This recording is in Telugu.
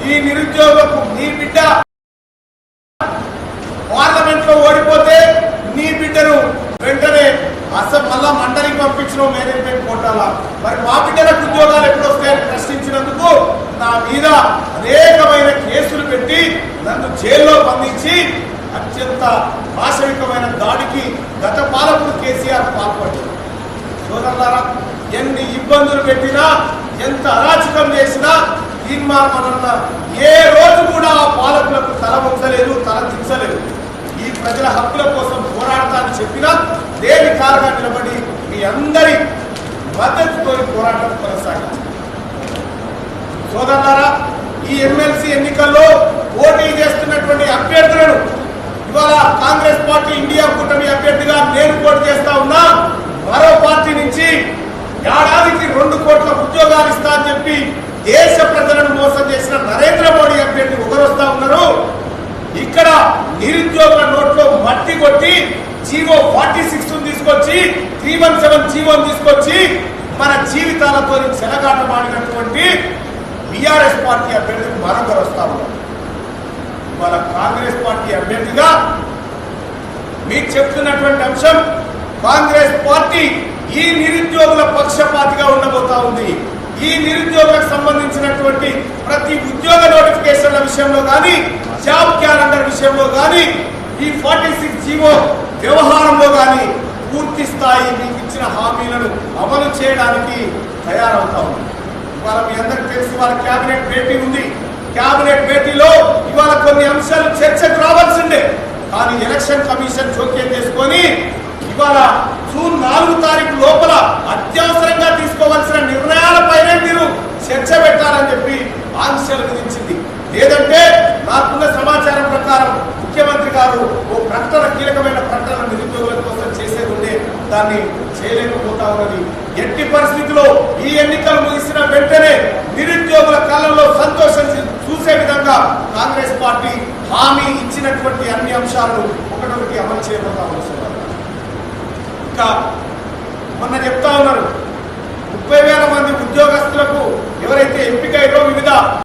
ఈ నిరుద్యోగులకు నీ బిడ్డ పార్లమెంట్ లో ఓడిపోతే నీ బిడ్డను వెంటనే మళ్ళా మండలికి పంపించడం మేనేజ్మెంట్ కోటాల మరి మా బిడ్డలకు ఉద్యోగాలు ఎప్పుడు వస్తాయని ప్రశ్నించినందుకు నా మీద అనేకమైన కేసులు పెట్టి నన్ను జైల్లో బంధించి అత్యంత పాశవికమైన దాడికి గత పాలకుడు కేసీఆర్ పాల్పడ్డారు. సోదరులారా, ఎన్ని ఇబ్బందులు పెట్టినా ఎంత అరాచకం చేసినా తీర్మానమన్న ఏ రోజు కూడా ఆ పాలకులకు తల వంచలేదు, తల దించలేదు. ఈ ప్రజల హక్కుల కోసం పోరాడతానని చెప్పినా దేని కారణంగా నిలబడి మీ అందరి మద్దతుతో పోరాటం కొనసాగించారు. సోదరులారా, ఈ ఎమ్మెల్సీ ఎన్నికల్లో పోటీ చేస్తున్నటువంటి అభ్యర్థులను ఇవాళ కాంగ్రెస్ పార్టీ ఇండియా కూటమి అభ్యర్థిగా నేను పోటీ చేస్తా ఉన్నా. మరో పార్టీ నుంచి ఏడాదికి 2 కోట్ల ఉద్యోగాలు ఇస్తా అని చెప్పి దేశ ప్రజలను మోసం చేసిన నరేంద్ర మోడీ అభ్యర్థి ఒకరొస్తా ఉన్నారు. ఇక్కడ నిరుద్యోగుల నోట్లో మట్టి కొట్టి జీవో 46 తీసుకొచ్చి 317 జీవోని తీసుకొచ్చి మన జీవితాలతో చెలగాటమాడినటువంటి బీఆర్ఎస్ పార్టీ అభ్యర్థి మరొకరు వస్తా ఉన్నారు. ఇవాళ కాంగ్రెస్ పార్టీ అభ్యర్థిగా మీకు చెప్తున్నటువంటి అంశం, కాంగ్రెస్ పార్టీ ఈ నిరుద్యోగుల పక్షపాతిగా ఉండబోతా ఉంది. ఈ నిరుద్యోగులకు సంబంధించినటువంటి ప్రతి ఉద్యోగ నోటిఫికేషన్ల విషయంలో కానీ, జాబ్ క్యాలెండర్ విషయంలో కానీ, ఈ 46 జీవో వ్యవహారంలో కానీ పూర్తి స్థాయి మీకు ఇచ్చిన హామీలను అమలు చేయడానికి తయారవుతా ఉంది. ఇవాళ మీ అందరికీ తెలుసు, ఇవాళ కేబినెట్ భేటీ ఉంది. కేబినెట్ భేటీలో ఇవాళ కొన్ని అంశాలు చర్చకు రావాల్సిందే, కానీ ఎలక్షన్ కమిషన్ జోక్యం చేసుకొని ఇవాళ జూన్ 4 తారీఖు లోపల అత్యవసరంగా తీసుకోవాల్సిన నిర్ణయాలపైనే మీరు చర్చ పెట్టాలని చెప్పి ఆంక్షలు విధించింది. లేదంటే నాకున్న సమాచారం ప్రకారం ముఖ్యమంత్రి గారు ఓ ప్రకటన, కీలకమైన ప్రకటన నిరుద్యోగుల కోసం చేసేది ఉండే దాన్ని చేయలేకపోతా ఉన్నది. ఎట్టి పరిస్థితిలో ఈ ఎన్నికలు ముగిసిన వెంటనే నిరుద్యోగుల కళ్ళల్లో సంతోషం చూసే విధంగా కాంగ్రెస్ పార్టీ హామీ ఇచ్చినటువంటి అన్ని అంశాలను ఒకటొకటి అమలు చేయబోతా ఉన్నారు. ఇంకా మొన్న చెప్తా ఉన్నారు, 30,000 మంది ఉద్యోగస్తులకు ఎవరైతే ఎంపిక అయ్యారో వివిధ